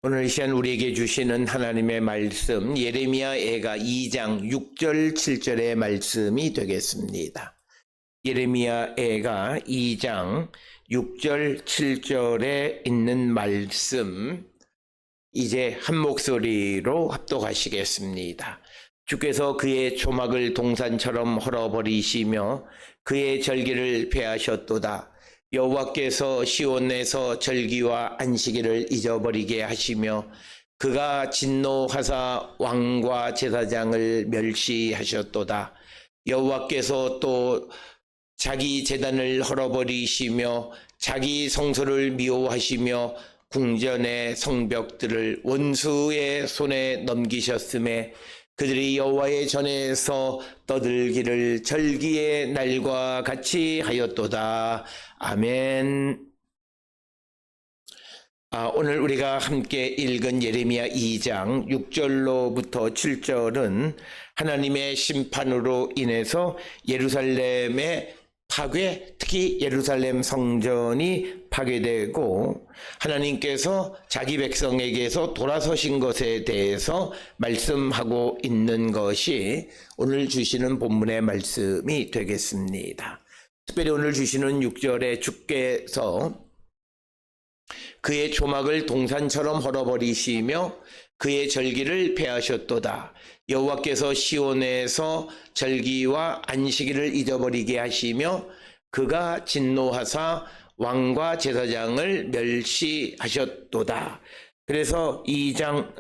오늘 이 시간 우리에게 주시는 하나님의 말씀 예레미야 애가 2장 6절 7절의 말씀이 되겠습니다. 예레미야 애가 2장 6절 7절에 있는 말씀 이제 한 목소리로 합독하시겠습니다. 주께서 그의 초막을 동산처럼 헐어버리시며 그의 절기를 폐하셨도다. 여호와께서 시온에서 절기와 안식일을 잊어버리게 하시며 그가 진노하사 왕과 제사장을 멸시하셨도다. 여호와께서 또 자기 제단을 헐어버리시며 자기 성소를 미워하시며 궁전의 성벽들을 원수의 손에 넘기셨음에 그들이 여호와의 전에서 떠들기를 절기의 날과 같이 하였도다. 아멘. 오늘 우리가 함께 읽은 예레미야 2장 6절로부터 7절은 하나님의 심판으로 인해서 예루살렘의 파괴, 특히 예루살렘 성전이 파괴되고 하나님께서 자기 백성에게서 돌아서신 것에 대해서 말씀하고 있는 것이 오늘 주시는 본문의 말씀이 되겠습니다. 특별히 오늘 주시는 6절에 주께서 그의 초막을 동산처럼 헐어버리시며 그의 절기를 폐하셨도다. 여호와께서 시온에서 절기와 안식일을 잊어버리게 하시며 그가 진노하사 왕과 제사장을 멸시하셨도다. 그래서 2장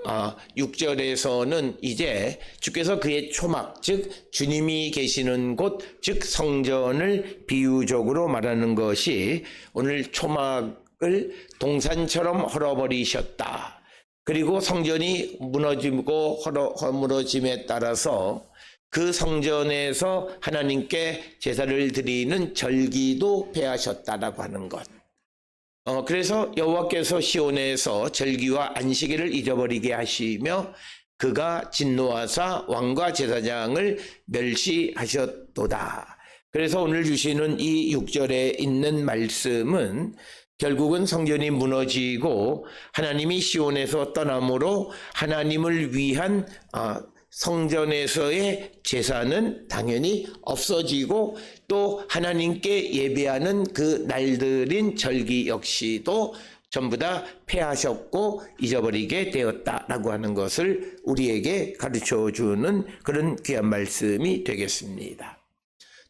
6절에서는 이제 주께서 그의 초막, 즉 주님이 계시는 곳, 즉 성전을 비유적으로 말하는 것이 오늘 초막을 동산처럼 헐어버리셨다. 그리고 성전이 무너지고 허물어짐에 따라서 그 성전에서 하나님께 제사를 드리는 절기도 폐하셨다라고 하는 것. 그래서 여호와께서 시온에서 절기와 안식일을 잊어버리게 하시며 그가 진노하사 왕과 제사장을 멸시하셨도다. 그래서 오늘 주시는 이 6절에 있는 말씀은 결국은 성전이 무너지고 하나님이 시온에서 떠남으로 하나님을 위한 성전에서의 제사는 당연히 없어지고 또 하나님께 예배하는 그 날들인 절기 역시도 전부 다 폐하셨고 잊어버리게 되었다라고 하는 것을 우리에게 가르쳐주는 그런 귀한 말씀이 되겠습니다.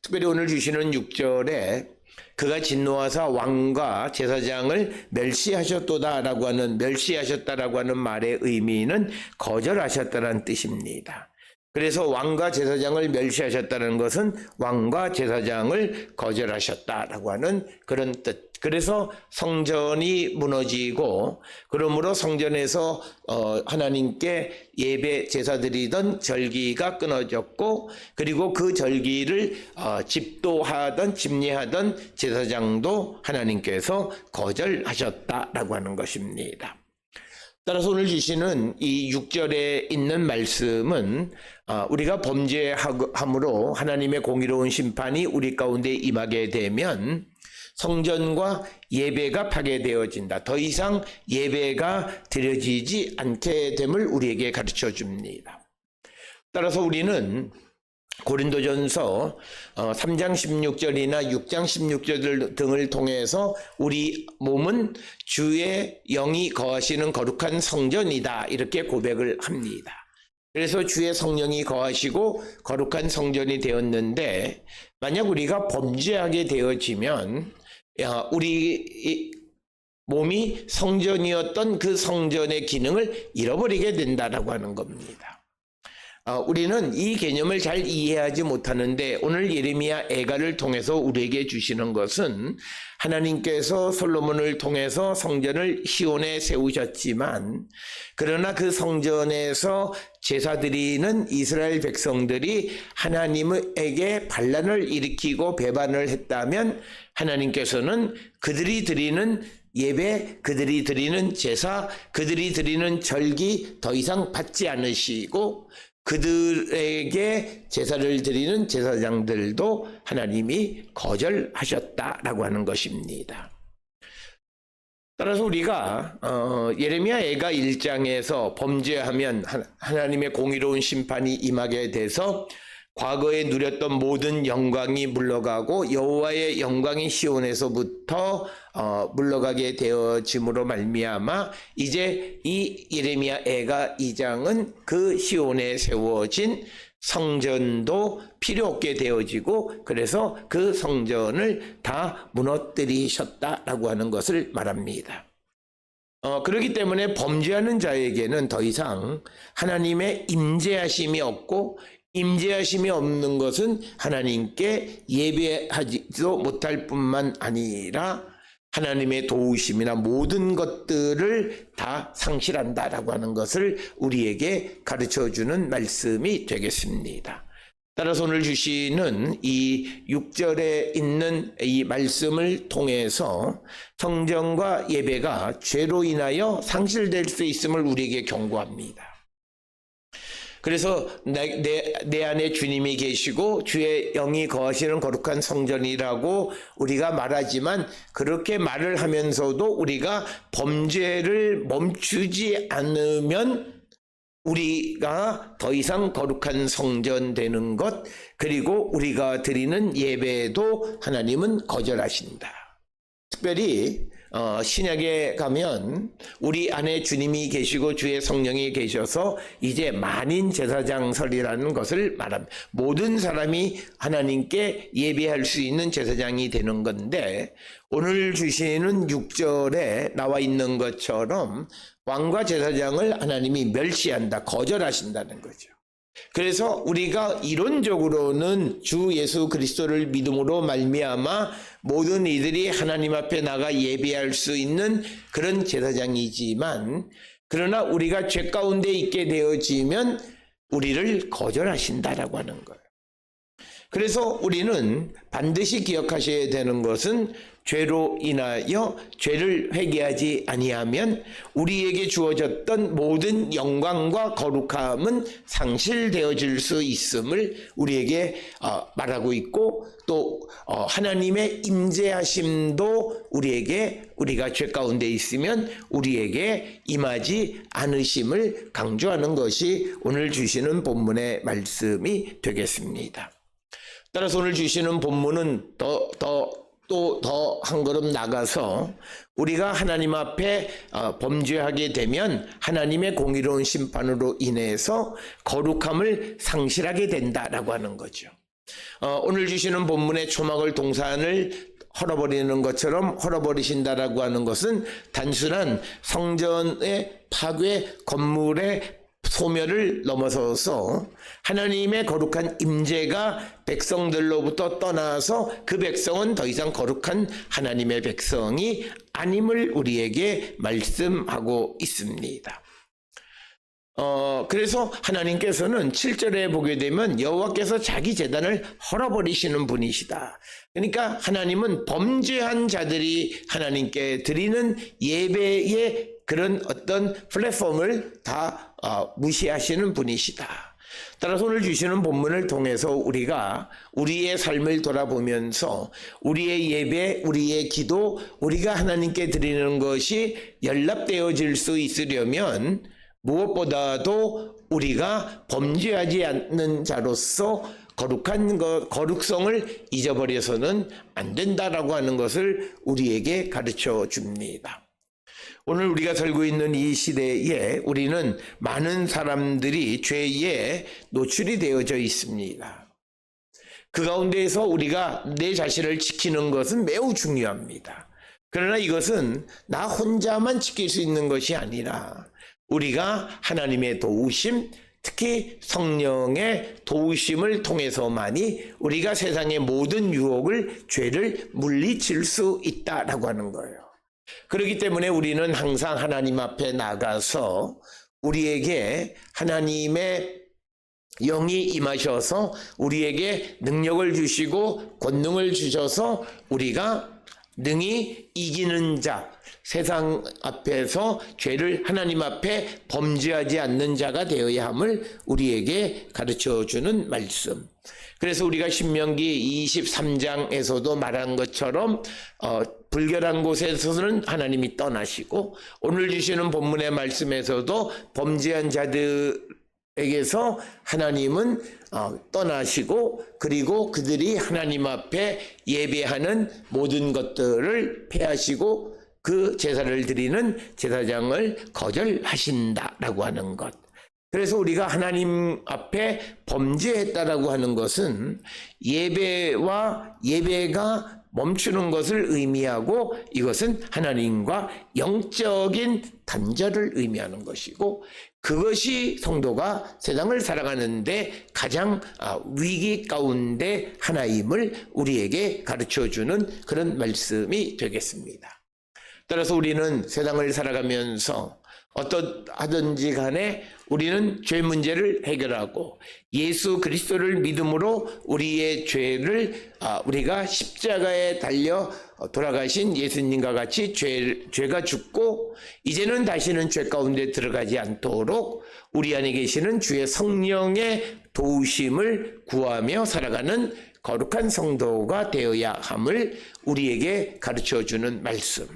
특별히 오늘 주시는 6절에 그가 진노하사 왕과 제사장을 멸시하셨도다라고 하는 멸시하셨다라고 하는 말의 의미는 거절하셨다는 뜻입니다. 그래서 왕과 제사장을 멸시하셨다는 것은 왕과 제사장을 거절하셨다라고 하는 그런 뜻. 그래서 성전이 무너지고 그러므로 성전에서 하나님께 예배 제사드리던 절기가 끊어졌고 그리고 그 절기를 집도하던 집례하던 제사장도 하나님께서 거절하셨다라고 하는 것입니다. 따라서 오늘 주시는 이 6절에 있는 말씀은 우리가 범죄함으로 하나님의 공의로운 심판이 우리 가운데 임하게 되면 성전과 예배가 파괴되어진다. 더 이상 예배가 드려지지 않게 됨을 우리에게 가르쳐 줍니다. 따라서 우리는 고린도전서 3장 16절이나 6장 16절 등을 통해서 우리 몸은 주의 영이 거하시는 거룩한 성전이다 이렇게 고백을 합니다. 그래서 주의 성령이 거하시고 거룩한 성전이 되었는데 만약 우리가 범죄하게 되어지면 우리 몸이 성전이었던 그 성전의 기능을 잃어버리게 된다라고 하는 겁니다. 우리는 이 개념을 잘 이해하지 못하는데 오늘 예레미야 애가를 통해서 우리에게 주시는 것은 하나님께서 솔로몬을 통해서 성전을 시온에 세우셨지만 그러나 그 성전에서 제사드리는 이스라엘 백성들이 하나님에게 반란을 일으키고 배반을 했다면 하나님께서는 그들이 드리는 예배, 그들이 드리는 제사, 그들이 드리는 절기 더 이상 받지 않으시고 그들에게 제사를 드리는 제사장들도 하나님이 거절하셨다라고 하는 것입니다. 따라서 우리가 예레미야 애가 1장에서 범죄하면 하나님의 공의로운 심판이 임하게 돼서 과거에 누렸던 모든 영광이 물러가고 여호와의 영광이 시온에서부터 물러가게 되어짐으로 말미암아 이제 이 예레미야 애가 2장은 그 시온에 세워진 성전도 필요 없게 되어지고 그래서 그 성전을 다 무너뜨리셨다라고 하는 것을 말합니다. 그렇기 때문에 범죄하는 자에게는 더 이상 하나님의 임재하심이 없고 임재하심이 없는 것은 하나님께 예배하지도 못할 뿐만 아니라 하나님의 도우심이나 모든 것들을 다 상실한다라고 하는 것을 우리에게 가르쳐주는 말씀이 되겠습니다. 따라서 오늘 주시는 이 6절에 있는 이 말씀을 통해서 성전과 예배가 죄로 인하여 상실될 수 있음을 우리에게 경고합니다. 그래서 내 안에 주님이 계시고 주의 영이 거하시는 거룩한 성전이라고 우리가 말하지만 그렇게 말을 하면서도 우리가 범죄를 멈추지 않으면 우리가 더 이상 거룩한 성전 되는 것 그리고 우리가 드리는 예배도 하나님은 거절하신다. 특별히 신약에 가면 우리 안에 주님이 계시고 주의 성령이 계셔서 이제 만인 제사장설이라는 것을 말합니다. 모든 사람이 하나님께 예배할 수 있는 제사장이 되는 건데 오늘 주시는 6절에 나와 있는 것처럼 왕과 제사장을 하나님이 멸시한다, 거절하신다는 거죠. 그래서 우리가 이론적으로는 주 예수 그리스도를 믿음으로 말미암아 모든 이들이 하나님 앞에 나가 예배할 수 있는 그런 제사장이지만 그러나 우리가 죄 가운데 있게 되어지면 우리를 거절하신다라고 하는 거예요. 그래서 우리는 반드시 기억하셔야 되는 것은 죄로 인하여 죄를 회개하지 아니하면 우리에게 주어졌던 모든 영광과 거룩함은 상실되어질 수 있음을 우리에게 말하고 있고 또 하나님의 임재하심도 우리가 죄 가운데 있으면 우리에게 임하지 않으심을 강조하는 것이 오늘 주시는 본문의 말씀이 되겠습니다. 따라서 오늘 주시는 본문은 또 더 한 걸음 나가서 우리가 하나님 앞에 범죄하게 되면 하나님의 공의로운 심판으로 인해서 거룩함을 상실하게 된다라고 하는 거죠. 오늘 주시는 본문의 초막을 동산을 헐어버리는 것처럼 헐어버리신다라고 하는 것은 단순한 성전의 파괴, 건물의 소멸을 넘어서서 하나님의 거룩한 임재가 백성들로부터 떠나서 그 백성은 더 이상 거룩한 하나님의 백성이 아님을 우리에게 말씀하고 있습니다. 그래서 하나님께서는 7절에 보게 되면 여호와께서 자기 제단을 헐어버리시는 분이시다. 그러니까 하나님은 범죄한 자들이 하나님께 드리는 예배의 그런 어떤 플랫폼을 다 무시하시는 분이시다. 따라서 오늘 주시는 본문을 통해서 우리가 우리의 삶을 돌아보면서 우리의 예배, 우리의 기도, 우리가 하나님께 드리는 것이 연락되어질 수 있으려면 무엇보다도 우리가 범죄하지 않는 자로서 거룩성을 잊어버려서는 안 된다라고 하는 것을 우리에게 가르쳐 줍니다. 오늘 우리가 살고 있는 이 시대에 우리는 많은 사람들이 죄에 노출이 되어져 있습니다. 그 가운데에서 우리가 내 자신을 지키는 것은 매우 중요합니다. 그러나 이것은 나 혼자만 지킬 수 있는 것이 아니라 우리가 하나님의 도우심, 특히 성령의 도우심을 통해서만이 우리가 세상의 모든 유혹을, 죄를 물리칠 수 있다라고 하는 거예요. 그렇기 때문에 우리는 항상 하나님 앞에 나가서 우리에게 하나님의 영이 임하셔서 우리에게 능력을 주시고 권능을 주셔서 우리가 능히 이기는 자, 세상 앞에서 죄를 하나님 앞에 범죄하지 않는 자가 되어야 함을 우리에게 가르쳐주는 말씀. 그래서 우리가 신명기 23장에서도 말한 것처럼 불결한 곳에서는 하나님이 떠나시고, 오늘 주시는 본문의 말씀에서도 범죄한 자들에게서 하나님은 떠나시고, 그리고 그들이 하나님 앞에 예배하는 모든 것들을 폐하시고 그 제사를 드리는 제사장을 거절하신다라고 하는 것. 그래서 우리가 하나님 앞에 범죄했다라고 하는 것은 예배가 멈추는 것을 의미하고, 이것은 하나님과 영적인 단절을 의미하는 것이고, 그것이 성도가 세상을 살아가는데 가장 위기 가운데 하나임을 우리에게 가르쳐주는 그런 말씀이 되겠습니다. 따라서 우리는 세상을 살아가면서 어떠하든지 간에 우리는 죄 문제를 해결하고 예수 그리스도를 믿음으로 우리의 죄를 우리가 십자가에 달려 돌아가신 예수님과 같이 죄가 죽고, 이제는 다시는 죄 가운데 들어가지 않도록 우리 안에 계시는 주의 성령의 도우심을 구하며 살아가는 거룩한 성도가 되어야 함을 우리에게 가르쳐주는 말씀.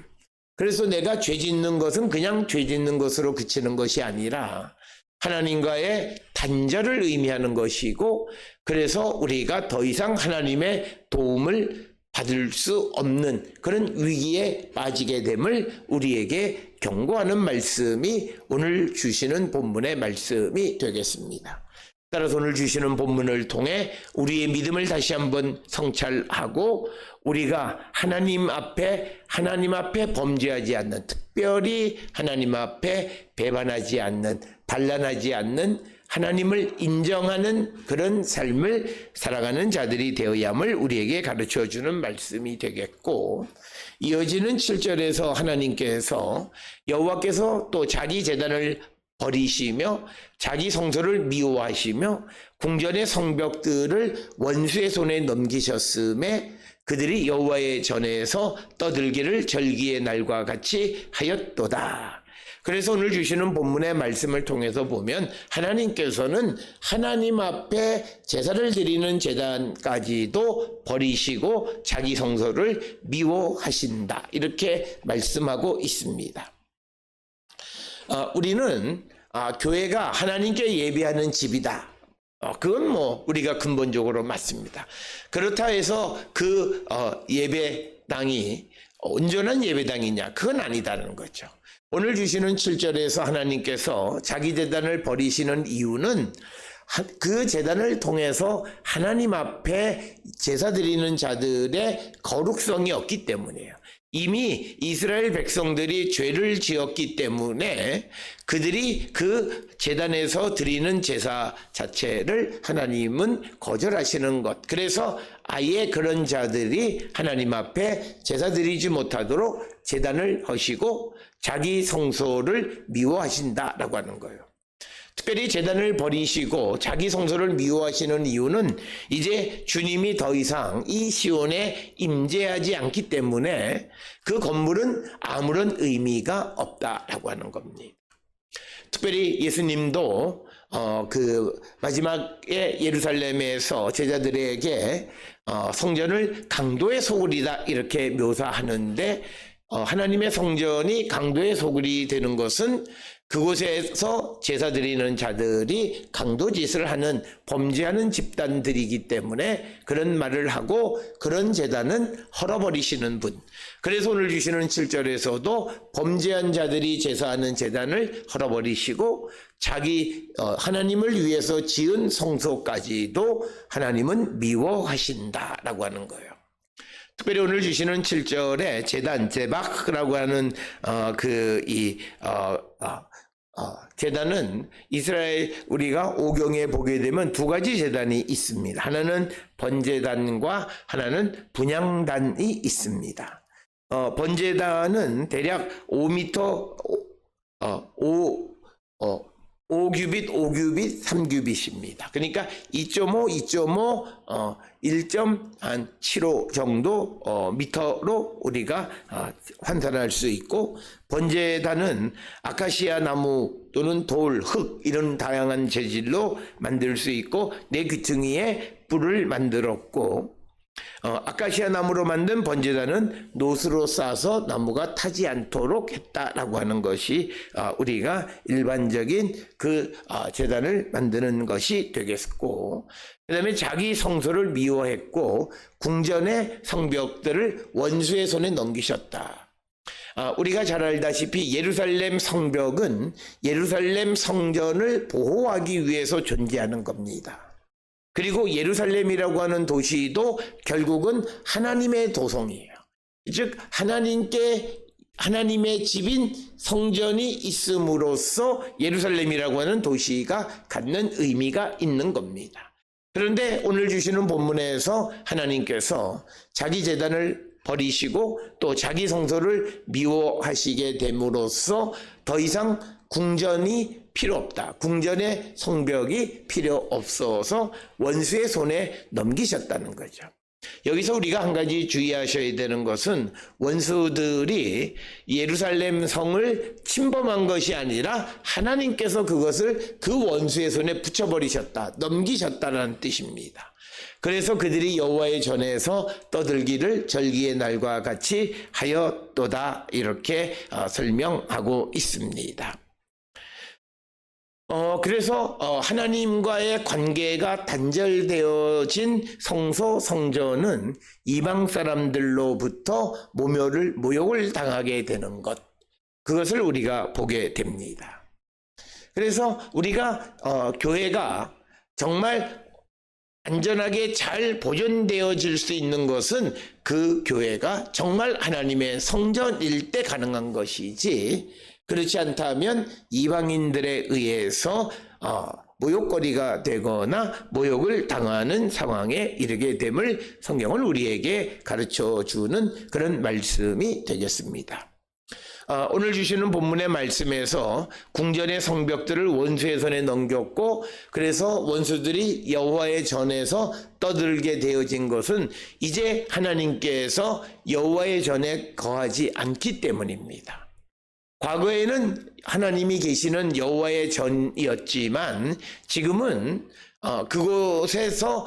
그래서 내가 죄 짓는 것은 그냥 죄 짓는 것으로 그치는 것이 아니라 하나님과의 단절을 의미하는 것이고, 그래서 우리가 더 이상 하나님의 도움을 받을 수 없는 그런 위기에 빠지게 됨을 우리에게 경고하는 말씀이 오늘 주시는 본문의 말씀이 되겠습니다. 따라서 오늘 주시는 본문을 통해 우리의 믿음을 다시 한번 성찰하고, 우리가 하나님 앞에 범죄하지 않는, 특별히 하나님 앞에 배반하지 않는, 반란하지 않는, 하나님을 인정하는 그런 삶을 살아가는 자들이 되어야함을 우리에게 가르쳐주는 말씀이 되겠고, 이어지는 7절에서 하나님께서 여호와께서 또 자기 제단을 버리시며 자기 성소를 미워하시며 궁전의 성벽들을 원수의 손에 넘기셨음에 그들이 여호와의 전에서 떠들기를 절기의 날과 같이 하였도다. 그래서 오늘 주시는 본문의 말씀을 통해서 보면 하나님께서는 하나님 앞에 제사를 드리는 제단까지도 버리시고 자기 성소를 미워하신다, 이렇게 말씀하고 있습니다. 우리는 교회가 하나님께 예배하는 집이다. 그건 우리가 근본적으로 맞습니다. 그렇다 해서 그 예배당이 온전한 예배당이냐? 그건 아니다는 거죠. 오늘 주시는 7절에서 하나님께서 자기 제단을 버리시는 이유는 그 제단을 통해서 하나님 앞에 제사 드리는 자들의 거룩성이 없기 때문이에요. 이미 이스라엘 백성들이 죄를 지었기 때문에 그들이 그 제단에서 드리는 제사 자체를 하나님은 거절하시는 것. 그래서 아예 그런 자들이 하나님 앞에 제사 드리지 못하도록 제단을 하시고 자기 성소를 미워하신다라고 하는 거예요. 특별히 제단을 버리시고 자기 성소를 미워하시는 이유는 이제 주님이 더 이상 이 시온에 임재하지 않기 때문에 그 건물은 아무런 의미가 없다라고 하는 겁니다. 특별히 예수님도 그 마지막에 예루살렘에서 제자들에게 성전을 강도의 소굴이다 이렇게 묘사하는데, 하나님의 성전이 강도의 소굴이 되는 것은 그곳에서 제사 드리는 자들이 강도짓을 하는, 범죄하는 집단들이기 때문에 그런 말을 하고 그런 제단은 헐어버리시는 분. 그래서 오늘 주시는 7절에서도 범죄한 자들이 제사하는 제단을 헐어버리시고 자기 하나님을 위해서 지은 성소까지도 하나님은 미워하신다라고 하는 거예요. 특별히 오늘 주시는 7절에 제단, 제박라고 하는 제단은 이스라엘 우리가 오경에 보게 되면 두 가지 제단이 있습니다. 하나는 번제단과 하나는 분향단이 있습니다. 번제단은 대략 5m 5규빗, 5규빗, 3규빗입니다. 그러니까 2.5, 2.5, 1.75 정도 미터로 우리가 환산할 수 있고, 번제단은 아카시아 나무 또는 돌, 흙 이런 다양한 재질로 만들 수 있고, 내 귀퉁이에 뿔을 만들었고, 아카시아 나무로 만든 번제단은 노스로 싸서 나무가 타지 않도록 했다라고 하는 것이 우리가 일반적인 그 제단을 만드는 것이 되겠고, 그 다음에 자기 성소를 미워했고 궁전의 성벽들을 원수의 손에 넘기셨다. 우리가 잘 알다시피 예루살렘 성벽은 예루살렘 성전을 보호하기 위해서 존재하는 겁니다. 그리고 예루살렘이라고 하는 도시도 결국은 하나님의 도성이에요. 즉 하나님의 집인 성전이 있음으로써 예루살렘이라고 하는 도시가 갖는 의미가 있는 겁니다. 그런데 오늘 주시는 본문에서 하나님께서 자기 제단을 버리시고 또 자기 성소를 미워하시게 됨으로써 더 이상 궁전이 필요 없다. 궁전의 성벽이 필요 없어서 원수의 손에 넘기셨다는 거죠. 여기서 우리가 한 가지 주의하셔야 되는 것은 원수들이 예루살렘 성을 침범한 것이 아니라 하나님께서 그것을 그 원수의 손에 붙여버리셨다, 넘기셨다는 뜻입니다. 그래서 그들이 여호와의 전에서 떠들기를 절기의 날과 같이 하였도다, 이렇게 설명하고 있습니다. 그래서 하나님과의 관계가 단절되어진 성소 성전은 이방 사람들로부터 모욕을 당하게 되는 것, 그것을 우리가 보게 됩니다. 그래서 우리가 교회가 정말 안전하게 잘 보존되어질 수 있는 것은 그 교회가 정말 하나님의 성전일 때 가능한 것이지, 그렇지 않다면 이방인들에 의해서 모욕거리가 되거나 모욕을 당하는 상황에 이르게 됨을 성경은 우리에게 가르쳐주는 그런 말씀이 되겠습니다. 오늘 주시는 본문의 말씀에서 궁전의 성벽들을 원수의 손에 넘겼고, 그래서 원수들이 여호와의 전에서 떠들게 되어진 것은 이제 하나님께서 여호와의 전에 거하지 않기 때문입니다. 과거에는 하나님이 계시는 여호와의 전이었지만 지금은 그곳에서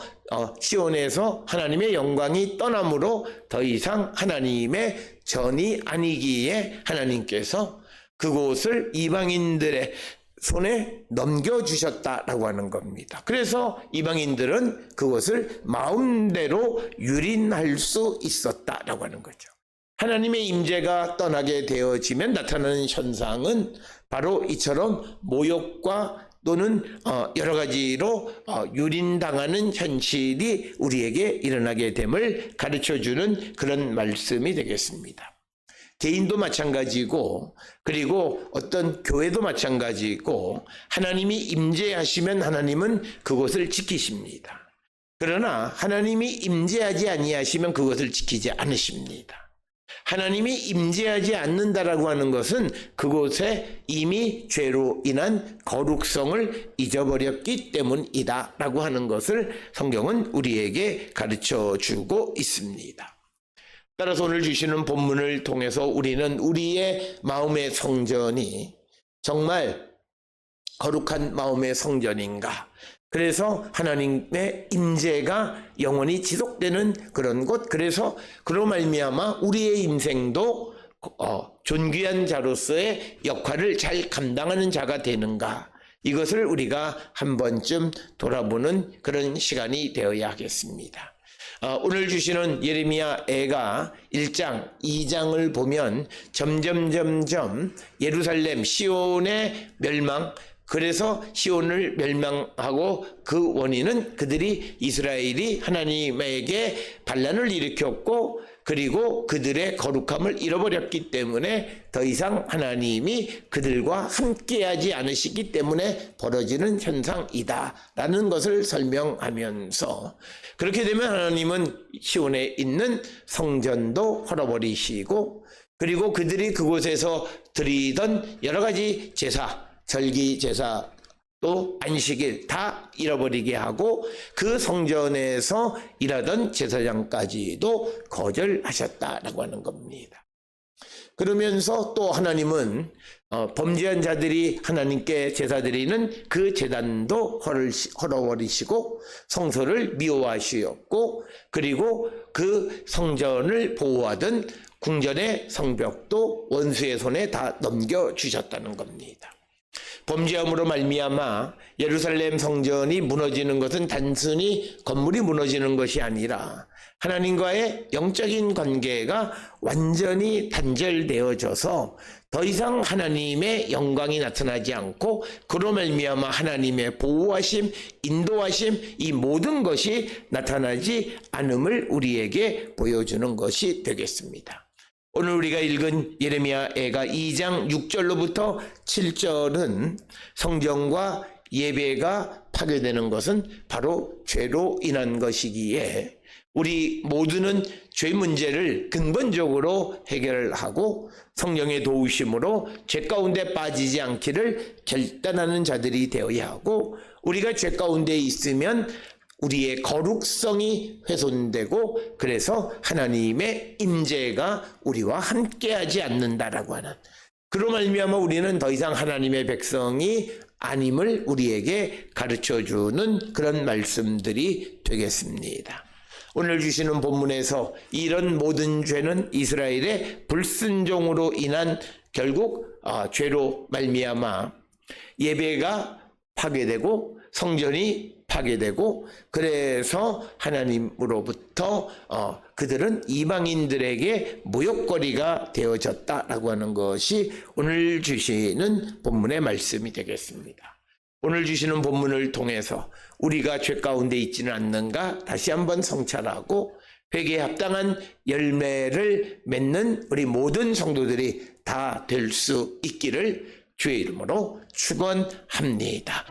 시온에서 하나님의 영광이 떠남으로 더 이상 하나님의 전이 아니기에 하나님께서 그곳을 이방인들의 손에 넘겨주셨다라고 하는 겁니다. 그래서 이방인들은 그것을 마음대로 유린할 수 있었다라고 하는 거죠. 하나님의 임재가 떠나게 되어지면 나타나는 현상은 바로 이처럼 모욕과 또는 여러 가지로 유린당하는 현실이 우리에게 일어나게 됨을 가르쳐주는 그런 말씀이 되겠습니다. 개인도 마찬가지고, 그리고 어떤 교회도 마찬가지고, 하나님이 임재하시면 하나님은 그것을 지키십니다. 그러나 하나님이 임재하지 아니하시면 그것을 지키지 않으십니다. 하나님이 임재하지 않는다라고 하는 것은 그곳에 이미 죄로 인한 거룩성을 잊어버렸기 때문이다 라고 하는 것을 성경은 우리에게 가르쳐주고 있습니다. 따라서 오늘 주시는 본문을 통해서 우리는 우리의 마음의 성전이 정말 거룩한 마음의 성전인가, 그래서 하나님의 임재가 영원히 지속되는 그런 곳, 그래서 그로 말미암아 우리의 인생도 존귀한 자로서의 역할을 잘 감당하는 자가 되는가, 이것을 우리가 한 번쯤 돌아보는 그런 시간이 되어야 하겠습니다. 오늘 주시는 예레미야 애가 1장, 2장을 보면 점점 예루살렘, 시온의 멸망, 그래서 시온을 멸망하고 그 원인은 그들이 이스라엘이 하나님에게 반란을 일으켰고, 그리고 그들의 거룩함을 잃어버렸기 때문에 더 이상 하나님이 그들과 함께하지 않으시기 때문에 벌어지는 현상이다 라는 것을 설명하면서, 그렇게 되면 하나님은 시온에 있는 성전도 헐어버리시고, 그리고 그들이 그곳에서 드리던 여러 가지 제사, 절기 제사, 또 안식일 다 잃어버리게 하고 그 성전에서 일하던 제사장까지도 거절하셨다라고 하는 겁니다. 그러면서 또 하나님은 범죄한 자들이 하나님께 제사 드리는 그 제단도 헐어버리시고 성소를 미워하시었고, 그리고 그 성전을 보호하던 궁전의 성벽도 원수의 손에 다 넘겨주셨다는 겁니다. 범죄함으로 말미암아 예루살렘 성전이 무너지는 것은 단순히 건물이 무너지는 것이 아니라 하나님과의 영적인 관계가 완전히 단절되어져서 더 이상 하나님의 영광이 나타나지 않고, 그로 말미암아 하나님의 보호하심, 인도하심, 이 모든 것이 나타나지 않음을 우리에게 보여주는 것이 되겠습니다. 오늘 우리가 읽은 예레미야애가 2장 6절로부터 7절은 성전과 예배가 파괴되는 것은 바로 죄로 인한 것이기에 우리 모두는 죄 문제를 근본적으로 해결하고 성령의 도우심으로 죄 가운데 빠지지 않기를 결단하는 자들이 되어야 하고, 우리가 죄 가운데 있으면 우리의 거룩성이 훼손되고 그래서 하나님의 임재가 우리와 함께하지 않는다라고 하는, 그로 말미암아 우리는 더 이상 하나님의 백성이 아님을 우리에게 가르쳐주는 그런 말씀들이 되겠습니다. 오늘 주시는 본문에서 이런 모든 죄는 이스라엘의 불순종으로 인한 결국 죄로 말미암아 예배가 파괴되고 성전이 파괴되고, 그래서 하나님으로부터 그들은 이방인들에게 모욕거리가 되어졌다라고 하는 것이 오늘 주시는 본문의 말씀이 되겠습니다. 오늘 주시는 본문을 통해서 우리가 죄 가운데 있지는 않는가 다시 한번 성찰하고 회개에 합당한 열매를 맺는 우리 모든 성도들이 다 될 수 있기를 주의 이름으로 축원합니다.